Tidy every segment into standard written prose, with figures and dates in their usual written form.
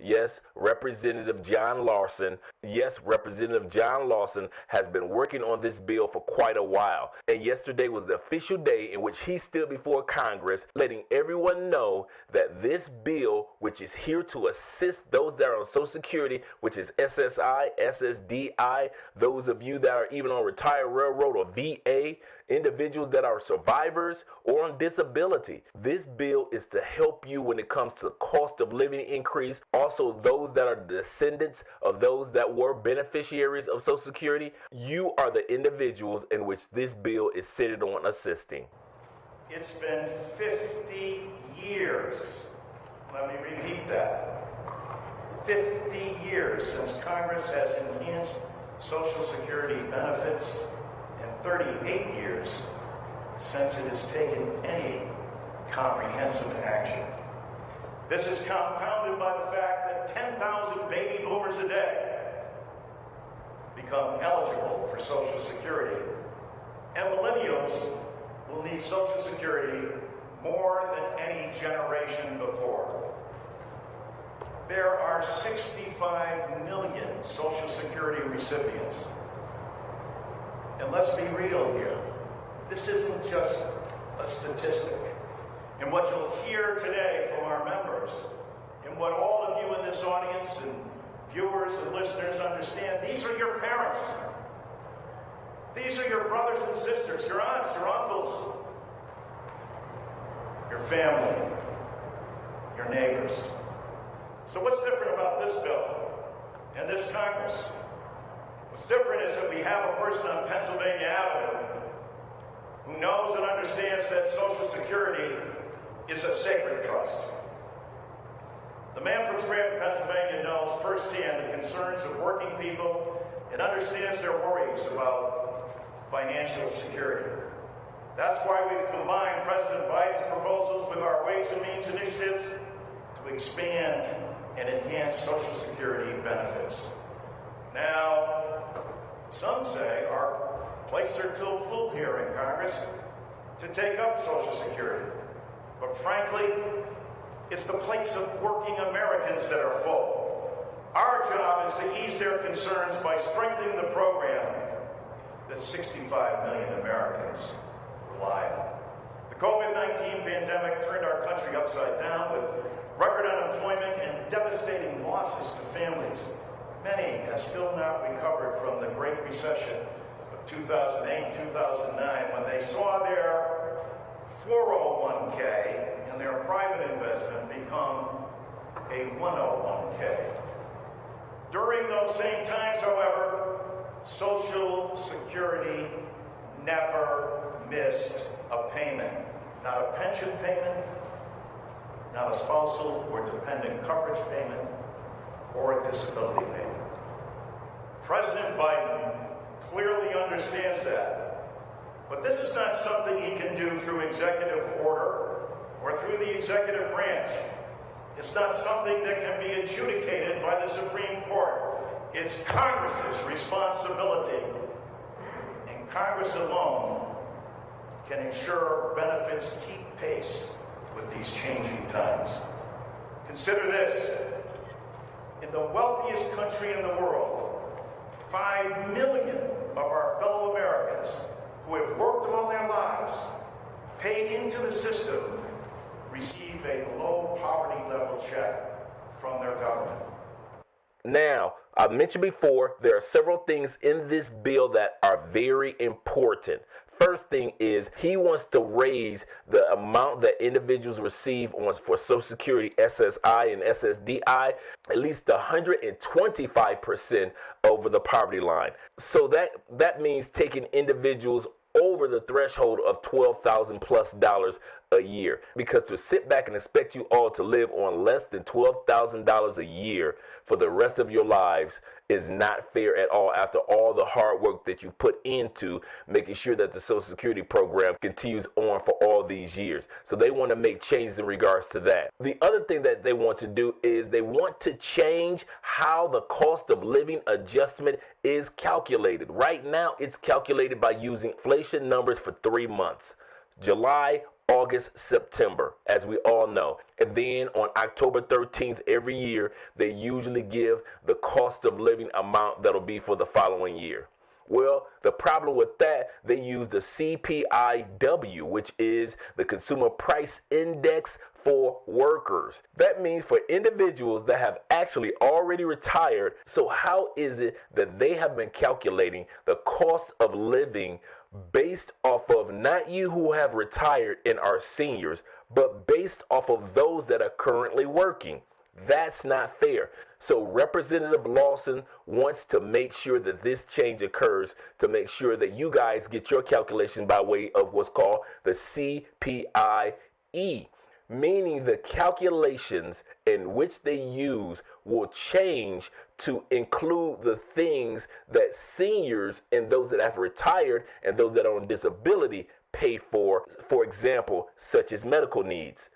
Yes, Representative John Lawson. Yes, Representative John Lawson has been working on this bill for quite a while. And yesterday was the official day in which he stood before Congress, letting everyone know that this bill, which is here to assist those that are on Social Security, which is SSI, SSDI, those of you that are even on retired railroad or VA, individuals that are survivors or on disability. This bill is to help you when it comes to the cost of living increase. Also, those that are descendants of those that were beneficiaries of Social Security, you are the individuals in which this bill is centered on assisting. It's been 50 years. Let me repeat that. 50 years since Congress has enhanced Social Security benefits, and 38 years since it has taken any comprehensive action. This is compounded by the fact that 10,000 baby boomers a day become eligible for Social Security, and millennials will need Social Security more than any generation before. There are 65 million Social Security recipients. And let's be real here. This isn't just a statistic. And what you'll hear today from our members, and what all of you in this audience and viewers and listeners understand, these are your parents. These are your brothers and sisters, your aunts, your uncles, your family, your neighbors. So what's different about this bill and this Congress? What's different is that we have a person on Pennsylvania Avenue who knows and understands that Social Security is a sacred trust. The man from Scranton, Pennsylvania knows firsthand the concerns of working people and understands their worries about financial security. That's why we've combined President Biden's proposals with our Ways and Means initiatives to expand and enhance Social Security benefits. Now, some say our plates are too full here in Congress to take up Social Security. But frankly, it's the plates of working Americans that are full. Our job is to ease their concerns by strengthening the program that 65 million Americans rely on. The COVID-19 pandemic turned our country upside down with record unemployment and devastating losses to families. Many have still not recovered from the Great Recession of 2008, 2009, when they saw their 401k and their private investment become a 101k. During those same times, however, Social Security never missed a payment. Not a pension payment, not a spousal or dependent coverage payment, or a disability payment. President Biden clearly understands that. But this is not something he can do through executive order or through the executive branch. It's not something that can be adjudicated by the Supreme Court. It's Congress's responsibility. And Congress alone can ensure benefits keep pace with these changing times. Consider this. In the wealthiest country in the world, 5 million of our fellow Americans who have worked all their lives, paid into the system, receive a below poverty level check from their government. Now, I mentioned before, there are several things in this bill that are very important. First thing is he wants to raise the amount that individuals receive for Social Security, SSI and SSDI, at least 125% over the poverty line. So that means taking individuals over the threshold of $12,000+ a year. Because to sit back and expect you all to live on less than $12,000 a year for the rest of your lives is not fair at all after all the hard work that you've put into making sure that the Social Security program continues on for all these years. So they want to make changes in regards to that. The other thing that they want to do is they want to change how the cost of living adjustment is calculated. Right now, it's calculated by using inflation numbers for 3 months: July, August, September, as we all know. And then on October 13th every year, they usually give the cost of living amount that'll be for the following year. Well, the problem with that, they use the CPIW, which is the Consumer Price Index for workers. That means for individuals that have actually already retired. So how is it that they have been calculating the cost of living based off of not you who have retired and are seniors, but based off of those that are currently working? That's not fair. So Representative Lawson wants to make sure that this change occurs, to make sure that you guys get your calculation by way of what's called the CPIE, meaning the calculations in which they use will change to include the things that seniors and those that have retired and those that are on disability pay for example, such as medical needs.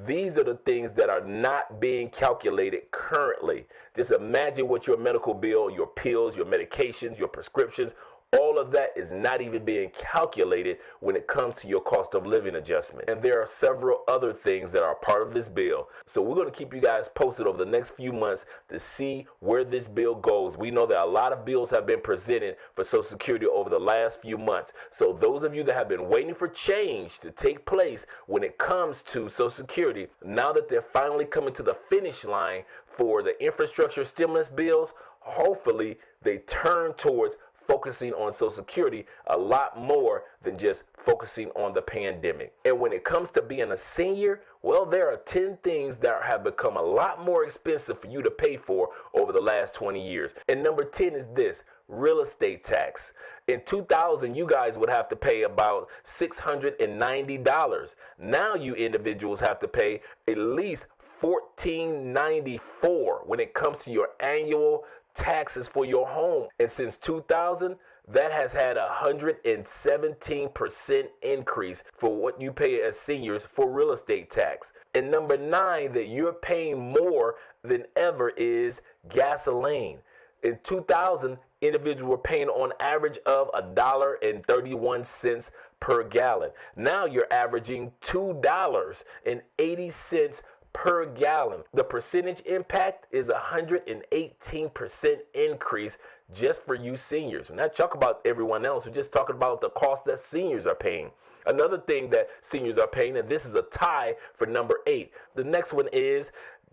These are the things that are not being calculated currently. Just imagine what your medical bill, your pills, your medications, your prescriptions, all of that is not even being calculated when it comes to your cost of living adjustment. And there are several other things that are part of this bill. So we're going to keep you guys posted over the next few months to see where this bill goes. We know that a lot of bills have been presented for Social Security over the last few months. So those of you that have been waiting for change to take place when it comes to Social Security, now that they're finally coming to the finish line for the infrastructure stimulus bills, hopefully they turn towards focusing on Social Security a lot more than just focusing on the pandemic. And when it comes to being a senior, well, there are 10 things that have become a lot more expensive for you to pay for over the last 20 years. And number 10 is this: real estate tax. In 2000, you guys would have to pay about $690. Now you individuals have to pay at least $1494 when it comes to your annual taxes for your home. And since 2000, that has had a 117% increase for what you pay as seniors for real estate tax. And number 9 that you're paying more than ever is gasoline. In 2000, individuals were paying on average of $1.31 per gallon. Now you're averaging $2.80 per gallon. The percentage impact is 118% increase just for you seniors. We're not talking about everyone else. We're just talking about the cost that seniors are paying. Another thing that seniors are paying, and this is a tie for number 8. The next one is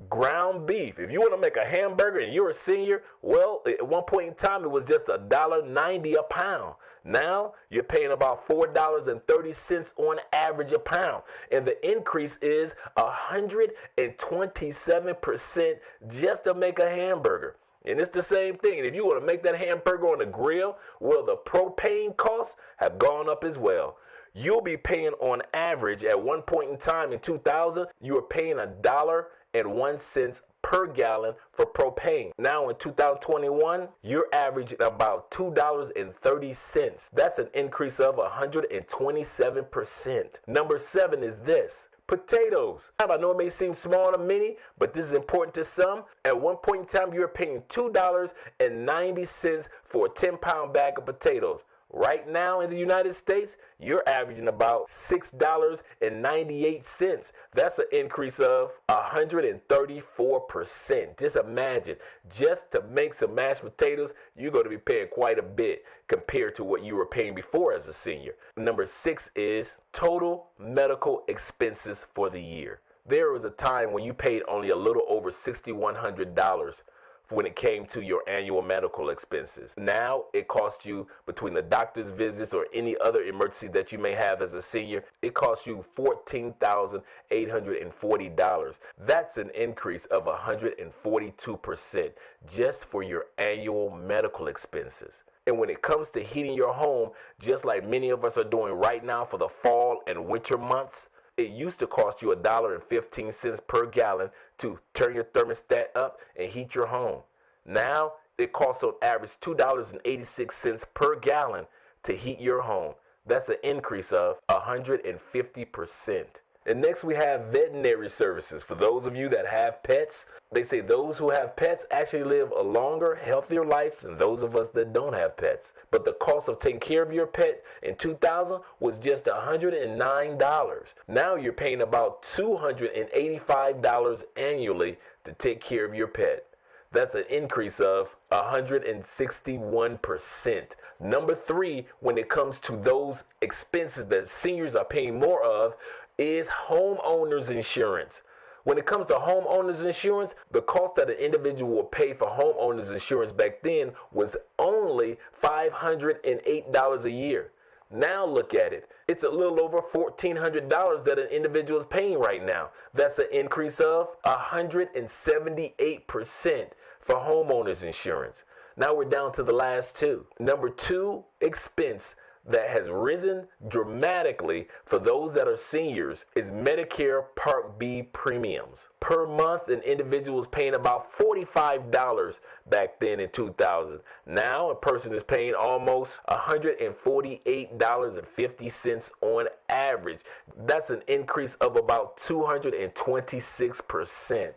ground beef. If you want to make a hamburger and you're a senior, well, at one point in time, it was just $1.90 a pound. Now you're paying about $4.30 on average a pound. And the increase is 127% just to make a hamburger. And it's the same thing. And if you want to make that hamburger on the grill, well, the propane costs have gone up as well. You'll be paying on average at one point in time in 2000, you were paying $1.01 per gallon for propane. Now in 2021, you're averaging about $2.30. That's an increase of 127%. Number 7 is this: potatoes. I know it may seem small to many, but this is important to some. At one point in time, you were paying $2.90 for a 10-pound bag of potatoes. Right now in the United States, you're averaging about $6.98. That's an increase of 134%. Just imagine, just to make some mashed potatoes, you're going to be paying quite a bit compared to what you were paying before as a senior. Number 6 is total medical expenses for the year. There was a time when you paid only a little over $6,100 when it came to your annual medical expenses. Now it costs you, between the doctor's visits or any other emergency that you may have as a senior, it costs you $14,840. That's an increase of 142% just for your annual medical expenses. And when it comes to heating your home, just like many of us are doing right now for the fall and winter months, it used to cost you $1.15 per gallon to turn your thermostat up and heat your home. Now it costs on average $2.86 per gallon to heat your home. That's an increase of 150%. And next we have veterinary services. For those of you that have pets, they say those who have pets actually live a longer, healthier life than those of us that don't have pets. But the cost of taking care of your pet in 2000 was just $109. Now you're paying about $285 annually to take care of your pet. That's an increase of 161%. Number 3, when it comes to those expenses that seniors are paying more of, is homeowners insurance. When it comes to homeowners insurance, the cost that an individual would pay for homeowners insurance back then was only $508 a year. Now look at it. It's a little over $1,400 that an individual is paying right now. That's an increase of 178% for homeowners insurance. Now we're down to the last 2. Number 2 expense that has risen dramatically for those that are seniors is Medicare Part B premiums. Per month, an individual is paying about $45 back then in 2000. Now a person is paying almost $148.50 on average. That's an increase of about 226%.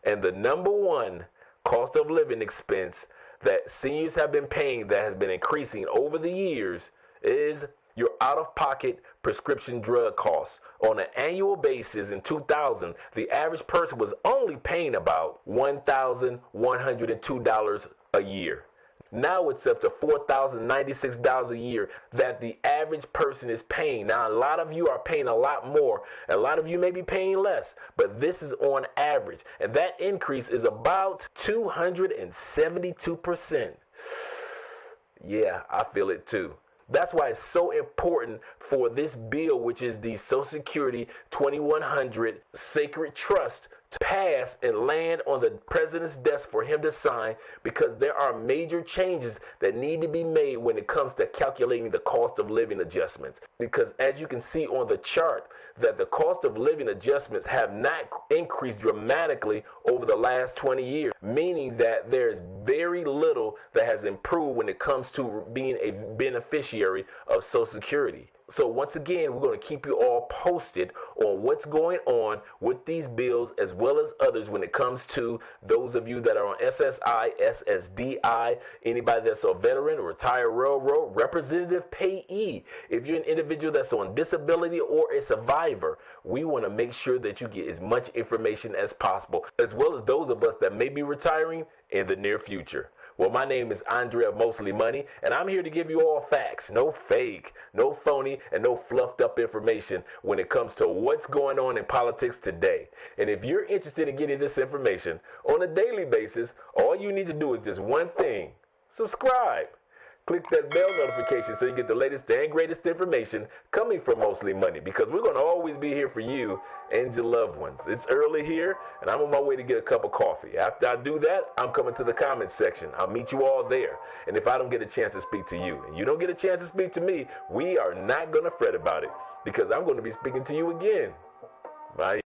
And the number 1 cost of living expense that seniors have been paying that has been increasing over the years is your out-of-pocket prescription drug costs. On an annual basis in 2000, the average person was only paying about $1,102 a year. Now it's up to $4,096 a year that the average person is paying. Now, a lot of you are paying a lot more. A lot of you may be paying less, but this is on average. And that increase is about 272%. Yeah, I feel it too. That's why it's so important for this bill, which is the Social Security 2100 Sacred Trust, to pass and land on the president's desk for him to sign, because there are major changes that need to be made when it comes to calculating the cost of living adjustments. Because as you can see on the chart, that the cost of living adjustments have not increased dramatically over the last 20 years, meaning that there's very little that has improved when it comes to being a beneficiary of Social Security. So once again, we're going to keep you all posted on what's going on with these bills as well as others when it comes to those of you that are on SSI, SSDI, anybody that's a veteran or retired railroad, representative payee. If you're an individual that's on disability or a survivor, we want to make sure that you get as much information as possible, as well as those of us that may be retiring in the near future. Well, my name is Andre of Mostly Money, and I'm here to give you all facts, no fake, no phony, and no fluffed up information when it comes to what's going on in politics today. And if you're interested in getting this information on a daily basis, all you need to do is just one thing: subscribe. Click that bell notification so you get the latest and greatest information coming from Mostly Money, because we're going to always be here for you and your loved ones. It's early here, and I'm on my way to get a cup of coffee. After I do that, I'm coming to the comments section. I'll meet you all there. And if I don't get a chance to speak to you, and you don't get a chance to speak to me, we are not going to fret about it, because I'm going to be speaking to you again. Bye.